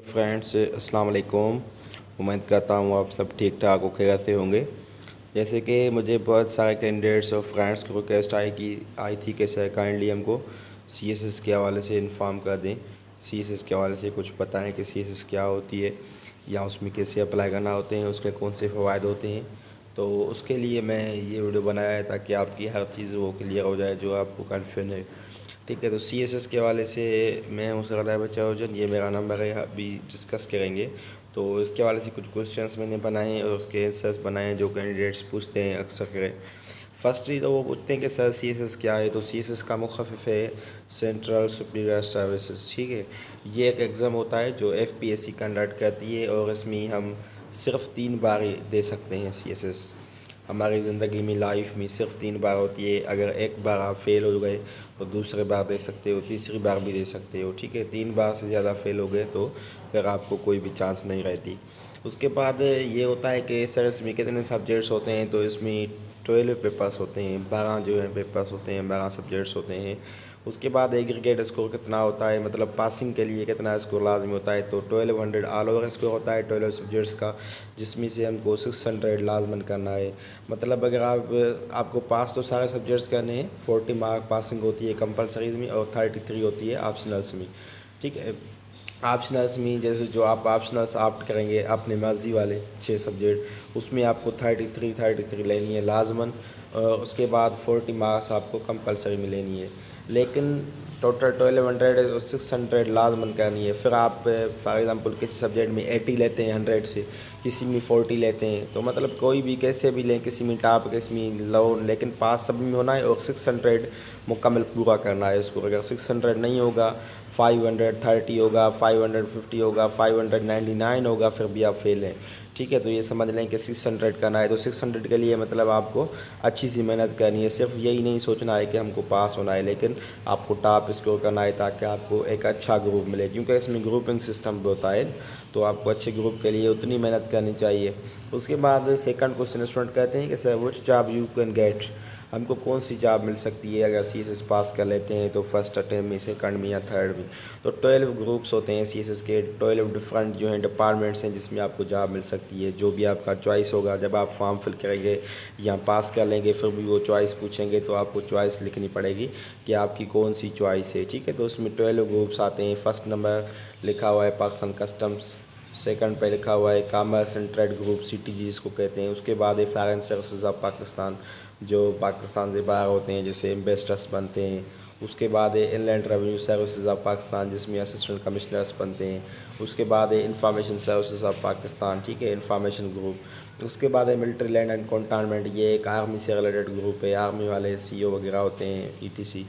Friends अस्सलाम वालेकुम। उम्मीद करता हूँ आप सब ठीक ठाक और खैरियत से होंगे। जैसे कि मुझे बहुत सारे कैंडिडेट्स और फ्रेंड्स की रिक्वेस्ट आई थी कि सर काइंडली हमको सीएसएस के हवाले से इन्फॉर्म कर दें, सीएसएस के हवाले से कुछ बताएं कि सीएसएस क्या होती है या उसमें कैसे अप्लाई करना होते हैं, उसके कौन से फ़वाइद होते हैं। तो उसके लिए मैं ये वीडियो बनाया है ताकि आपकी हर चीज़ वो क्लियर हो जाए जो आपको कन्फ्यूजन है। ठीक है, तो सीएसएस के हवाले से मैं हूँ सर बच्चा, ये मेरा नंबर है, अभी डिस्कस करेंगे। तो इसके हवाले से कुछ क्वेश्चंस मैंने बनाए हैं और उसके आंसर्स बनाए हैं जो कैंडिडेट्स पूछते हैं अक्सर करें। फर्स्टली तो वो पूछते हैं कि सर सीएसएस क्या है, तो सीएसएस का मुखफ़िफ है सेंट्रल सुपीरियर सर्विसेज। ठीक है, ये एक एग्ज़ाम होता है जो एफपीएससी कंडक्ट करती है और इसमें हम सिर्फ 3 बार ही दे सकते हैं सीएसएस। हमारी ज़िंदगी में लाइफ में सिर्फ 3 बार होती है। अगर एक बार आप फेल हो गए तो दूसरी बार दे सकते हो, तीसरी बार भी दे सकते हो। ठीक है, 3 बार से ज़्यादा फेल हो गए तो फिर आपको कोई भी चांस नहीं रहती। उसके बाद ये होता है कि सर इसमें कितने सब्जेक्ट्स होते हैं, तो इसमें 12 पेपर्स होते हैं, 12 जो है पेपर्स होते हैं, 12 सब्जेक्ट्स होते हैं। उसके बाद एग्रीगेट स्कोर कितना होता है, मतलब पासिंग के लिए कितना स्कोर लाजमी होता है, तो 1200 ऑल ओवर स्कोर होता है 12 सब्जेक्ट्स का, जिसमें से हमको 600 लाजमन करना है। मतलब अगर आपको पास तो सारे सब्जेक्ट्स करने हैं, 40 मार्क पासिंग होती है कंपलसरी में और 33 होती है ऑप्शनल्स में। ठीक है, ऑप्शनल्स में जैसे जो आप ऑप्शनल्स ऑप्ट करेंगे अपने मर्ज़ी वाले 6 सब्जेक्ट, उसमें आपको 33 लेनी है लाजमन, और उसके बाद 40 मार्क्स आपको कंपलसरी में लेनी है। लेकिन टोटल 1200 और 600 लाजमन करनी है। फिर आप फॉर एग्ज़ाम्पल किसी सब्जेक्ट में 80 लेते हैं 100 से, किसी में 40 लेते हैं, तो मतलब कोई भी कैसे भी लें, किसी में टॉप किसी में लो, लेकिन पास सब में होना है और 600 मुकम्मल पूरा करना है इसको। अगर 600 नहीं होगा, 530 होगा, 550 होगा, 599 होगा, फिर भी आप फेल हैं। ठीक है, तो ये समझ लें कि 600 करना है, तो 600 के लिए मतलब आपको अच्छी सी मेहनत करनी है। सिर्फ यही नहीं सोचना है कि हमको पास होना है, लेकिन आपको टॉप स्कोर करना है ताकि आपको एक अच्छा ग्रुप मिले, क्योंकि इसमें ग्रुपिंग सिस्टम भी होता है। तो आपको अच्छे ग्रुप के लिए उतनी मेहनत करनी चाहिए। उसके बाद सेकंड क्वेश्चन स्टूडेंट कहते हैं कि sir which job you can get, हमको कौन सी जॉब मिल सकती है अगर सीएसएस पास कर लेते हैं, तो फर्स्ट अटेम्प्ट में, सेकंड में या थर्ड में। तो 12 ग्रुप्स होते हैं सीएसएस के, 12 डिफरेंट जो हैं डिपार्टमेंट्स हैं जिसमें आपको जॉब मिल सकती है। जो भी आपका चॉइस होगा, जब आप फॉर्म फिल करेंगे या पास कर लेंगे फिर भी वो चॉइस पूछेंगे, तो आपको चॉइस लिखनी पड़ेगी कि आपकी कौन सी चॉइस है। ठीक है, तो उसमें 12 ग्रुप्स आते हैं। फर्स्ट नंबर लिखा हुआ है पाकिस्तान कस्टम्स, सेकंड पे लिखा हुआ है commerce and trade group CTG जिसको कहते हैं। उसके बाद है फॉरेन सर्विसेज ऑफ पाकिस्तान, जो पाकिस्तान से बाहर होते हैं जैसे एम्बेसडर्स बनते हैं। उसके बाद है inland revenue services of Pakistan, जिसमें असिस्टेंट कमिश्नर्स बनते हैं। उसके बाद है इंफॉर्मेशन सर्विसेज ऑफ पाकिस्तान, ठीक है, इंफॉर्मेशन ग्रुप। उसके बाद है मिलिट्री लैंड एंड कंटोनमेंट, ये एक आर्मी से रिलेटेड ग्रुप है, आर्मी वाले सीईओ वगैरह होते हैं ईटीसी।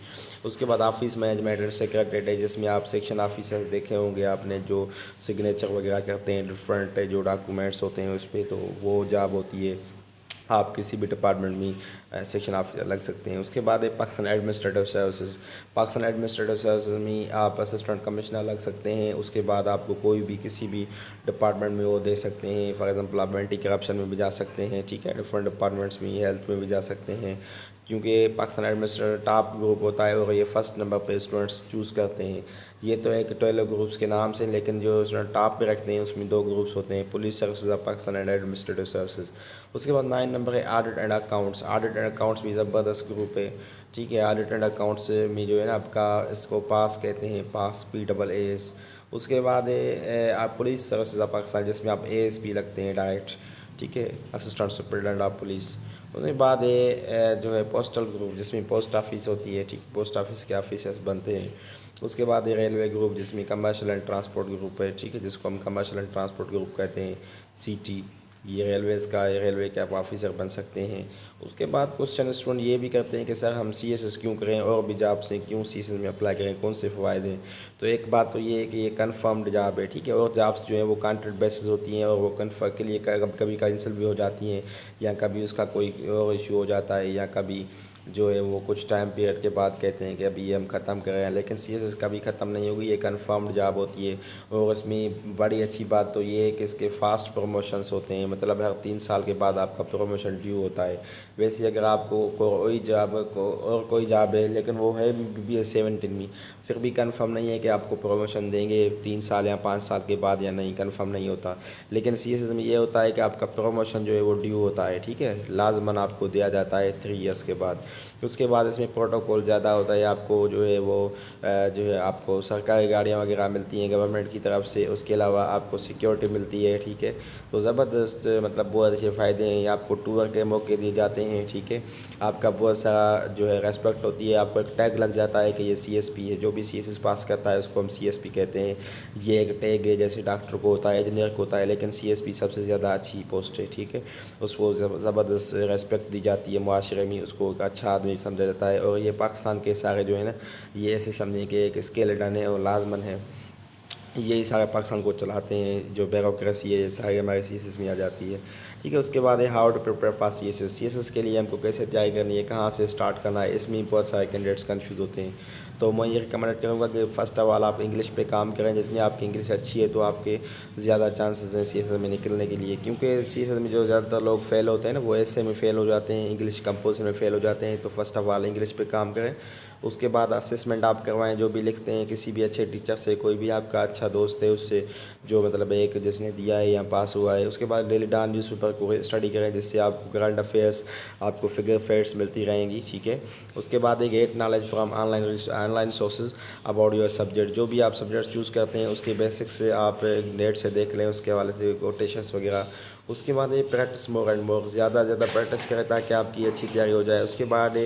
उसके बाद ऑफिस मैनेजमेंट एंड सेक्रेटरीट है, जिसमें आप सेक्शन ऑफिसर देखे होंगे आपने, जो सिग्नेचर वगैरह करते हैं डिफरेंट जो डॉक्यूमेंट्स होते हैं उस पर, तो वो जॉब होती है। आप किसी भी डिपार्टमेंट में सेक्शन ऑफिसर लग सकते हैं। उसके बाद है Pakistan administrative services, Pakistan administrative services में आप असिस्टेंट कमिश्नर लग सकते हैं। उसके बाद आपको कोई भी किसी भी डिपार्टमेंट में वो दे सकते हैं, फॉर एग्जांपल आप एंटी करप्शन में भी जा सकते हैं। ठीक है, डिफरेंट डिपार्टमेंट्स में, हेल्थ में भी जा सकते हैं, क्योंकि पाकिस्तान एडमिनिस्ट्रेटिव टॉप ग्रुप होता है और ये फर्स्ट नंबर पे स्टूडेंट्स चूज़ करते हैं। ये तो एक 12 ग्रुप्स के नाम से, लेकिन जो स्टूडेंट टॉप पे रखते हैं उसमें 2 ग्रुप्स होते हैं, police services of Pakistan and administrative services. उसके बाद 9 नंबर है audit and accounts, audit and accounts भी ज़बरदस्त ग्रुप है। ठीक है, ऑडिट एंड अकाउंट्स में जो है ना आपका, इसको पास कहते हैं, पास PAAS। उसके बाद है आप पुलिस सर्विसेज ऑफ पाकिस्तान, जिसमें आप ASP लगते हैं डायरेक्ट। ठीक है, असिस्टेंट सुपरिटेंडेंट ऑफ पुलिस। उसके बाद है जो है पोस्टल ग्रुप, जिसमें पोस्ट ऑफिस होती है। ठीक, पोस्ट ऑफिस के ऑफिसर्स बनते हैं। उसके बाद ये रेलवे ग्रुप, जिसमें कमर्शियल एंड ट्रांसपोर्ट ग्रुप है। ठीक है, जिसको हम कमर्शियल एंड ट्रांसपोर्ट ग्रुप कहते हैं, CT। ये रेलवेज़ का, ये रेलवे के आप ऑफिसर बन सकते हैं। उसके बाद क्वेश्चन स्टूडेंट ये भी करते हैं कि सर हम CSS क्यों करें और भी जॉब से क्यों CSS में अप्लाई करें, कौन से फ़ायदे हैं। तो एक बात तो ये है कि ये कन्फर्म्ड जॉब है। ठीक है, और जॉब्स जो हैं वो कॉन्ट्रैक्ट बेसिस होती हैं और वो कन्फर्म के लिए कभी कैंसिल भी हो जाती हैं, या कभी उसका कोई और इशू हो जाता है, या कभी जो है वो कुछ टाइम पीरियड के बाद कहते हैं कि अभी ये हम ख़त्म कर रहे हैं। लेकिन CSS कभी ख़त्म नहीं होगी, ये कन्फर्म्ड जॉब होती है। और इसमें बड़ी अच्छी बात तो ये है कि इसके फास्ट प्रमोशंस होते हैं, मतलब हर 3 साल के बाद आपका प्रमोशन ड्यू होता है। वैसे अगर आपको कोई जॉब को और कोई जॉब है, लेकिन वो है BS 17 में, پھر بھی کنفرم نہیں ہے کہ آپ کو پروموشن دیں گے 3 سال یا 5 سال کے بعد یا نہیں، کنفرم نہیں ہوتا۔ لیکن سی ایس ایس میں یہ ہوتا ہے کہ آپ کا پروموشن جو ہے وہ ڈیو ہوتا ہے، ٹھیک ہے، لازماً آپ کو دیا جاتا ہے 3 ایئرس کے بعد۔ اس کے بعد اس میں پروٹوکول زیادہ ہوتا ہے، آپ کو جو ہے وہ جو ہے آپ کو سرکاری گاڑیاں وغیرہ ملتی ہیں گورنمنٹ کی طرف سے، اس کے علاوہ آپ کو سیکیورٹی ملتی ہے، ٹھیک ہے، تو زبردست مطلب بہت اچھے فائدے ہیں۔ آپ کو ٹور کے موقع دیے جاتے ہیں، ٹھیک ہے، آپ کا بہت سارا جو ہے ریسپیکٹ ہوتی ہے، آپ کو ایک ٹیگ لگ جاتا ہے کہ یہ سی ایس پی ہے، جو بھی سی ایس ایس پاس کرتا ہے اس کو ہم سی ایس پی کہتے ہیں۔ یہ ایک ٹیگ ہے، جیسے ڈاکٹر کو ہوتا ہے، انجینئر کو ہوتا ہے، لیکن سی ایس پی سب سے زیادہ اچھی پوسٹ ہے، ٹھیک ہے، اس کو زبردست ریسپیکٹ دی جاتی ہے معاشرے میں، اس کو ایک اچھا آدمی سمجھا جاتا ہے۔ اور یہ پاکستان کے سارے جو ہے نا، یہ ایسے سمجھیں کہ ایک اسکیلیٹن ہے اور لازمن ہے، یہی سارے پاکستان کو چلاتے ہیں، جو بیوروکریسی ہے یہ ساری ہمارے سی ایس ایس میں آ جاتی ہے، ٹھیک ہے۔ اس کے بعد ہے how to prepare for C S S. C S S کے لیے ہم کو کیسے تیاری کرنی ہے، کہاں سے اسٹارٹ کرنا ہے، اس میں بہت سارے کینڈیڈیٹس کنفیوز ہوتے ہیں۔ تو میں یہ ریکمنڈ کروں گا کہ فرسٹ آف آل آپ انگلش پہ کام کریں، جتنی آپ کی انگلش اچھی ہے تو آپ کے زیادہ چانسز ہیں سی ایس ایس میں نکلنے کے لیے، کیونکہ سی ایس ایس میں جو زیادہ تر لوگ فیل ہوتے ہیں نا، وہ ایسے میں فیل ہو جاتے ہیں، انگلش کمپوزیشن میں فیل ہو جاتے ہیں۔ تو فرسٹ آف آل انگلش پہ کام کریں، اس کے بعد اسسمنٹ آپ کروائیں، جو بھی لکھتے ہیں کسی بھی اچھے ٹیچر سے، کوئی بھی آپ کا اچھا دوست ہے اس سے، جو مطلب ایک جس نے دیا ہے یا پاس ہوا ہے۔ اس کے بعد ڈیلی ڈان نیوز پیپر کو اسٹڈی کریں، جس سے آپ کو کرنٹ افیئرس، آپ کو فگر فیکٹس ملتی رہیں گی، ٹھیک ہے۔ اس کے بعد ایک get knowledge from online sources about your subject, جو بھی آپ سبجیکٹ چوز کرتے ہیں اس کے بیسک سے آپ نیٹ سے دیکھ لیں، اس کے حوالے سے کوٹیشنس وغیرہ۔ اس کے بعد یہ پریکٹس مور اینڈ مور، زیادہ سے زیادہ پریکٹس کریں تاکہ آپ کی اچھی تیاری ہو جائے۔ اس کے بعد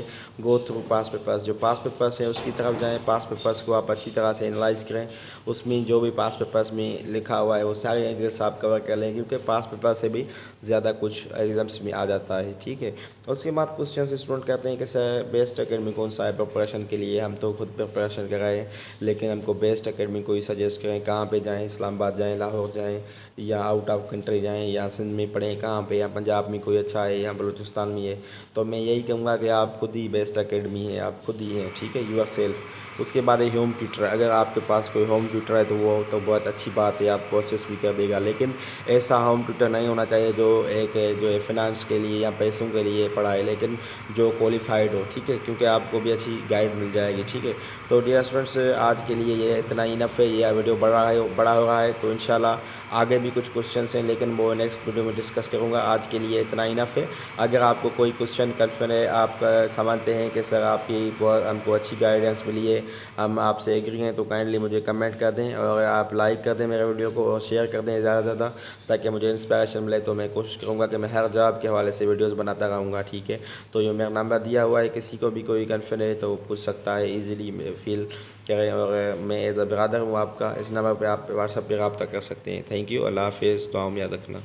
گو تھرو پاس پیپرس، جو پاس پیپرس ہیں اس کی طرف جائیں، پاس پیپرس کو آپ اچھی طرح سے انالائز کریں، اس میں جو بھی پاس پیپرس میں لکھا ہوا ہے وہ سارے اینگلس آپ کور کر لیں، کیونکہ پاس پیپر سے بھی زیادہ کچھ ایگزامس میں آ جاتا ہے، ٹھیک ہے۔ اس کے بعد کوشچنس اسٹوڈنٹ کہتے ہیں کہ سر بیسٹ اکیڈمی کون سا ہے پریپریشن کے لیے، ہم تو خود پریپریشن کر رہے ہیں، لیکن ہم کو بیسٹ اکیڈمی کوئی سجیسٹ کریں، کہاں پہ جائیں، اسلام آباد جائیں، لاہور جائیں، یا آؤٹ آف کنٹری جائیں، یا سندھ میں پڑھیں، کہاں پہ، یا پنجاب میں کوئی اچھا ہے، یا بلوچستان میں ہے۔ تو میں یہی کہوں گا کہ آپ خود ہی بیسٹ اکیڈمی ہے، آپ خود ہی ہیں، ٹھیک ہے، یو آر سیلف۔ اس کے بعد ہوم ٹیوٹر، اگر آپ کے پاس کوئی ہوم ٹیوٹر ہے تو وہ تو بہت اچھی بات ہے، آپ کو اسسٹ بھی کر دے گا، لیکن ایسا ہوم ٹیوٹر نہیں ہونا چاہیے جو ایک جو ہے فنانس کے لیے یا پیسوں کے لیے پڑھائے، لیکن جو کوالیفائڈ ہو، ٹھیک ہے، کیونکہ آپ کو بھی اچھی گائیڈ مل جائے گی، ٹھیک ہے۔ تو ڈیئر اسٹوڈنٹس، آج کے لیے یہ اتنا انف ہے، یہ ویڈیو بڑا ہو رہا ہے، تو انشاءاللہ آگے بھی کچھ کوسچنس ہیں، لیکن وہ نیکسٹ ویڈیو میں ڈسکس کروں گا۔ آج کے لیے اتنا انف ہے۔ اگر آپ کو کوئی کوسچن کنفرم ہے، آپ سمجھتے ہیں کہ سر آپ کی ہم کو اچھی گائیڈنس ملی ہے، ہم آپ سے ایگری ہیں، تو کائنڈلی مجھے کمنٹ کر دیں، اور آپ لائک کر دیں میرے ویڈیو کو، اور شیئر کر دیں زیادہ سے زیادہ، تاکہ مجھے انسپائریشن ملے۔ تو میں کوشش کروں گا کہ میں ہر جاب کے حوالے سے ویڈیوز بناتا رہوں گا، ٹھیک ہے۔ تو یہ میرا نمبر دیا ہوا ہے، کسی کو بھی کوئی کنفرم ہے تو پوچھ سکتا ہے، ایزیلی فیل کریں، اور میں ایز اے برادر ہوں آپ کا، اس نمبر پہ آپ واٹس ایپ پہ رابطہ کر سکتے ہیں۔ تھینک یو، اللہ حافظ، دعاؤں میں یاد رکھنا۔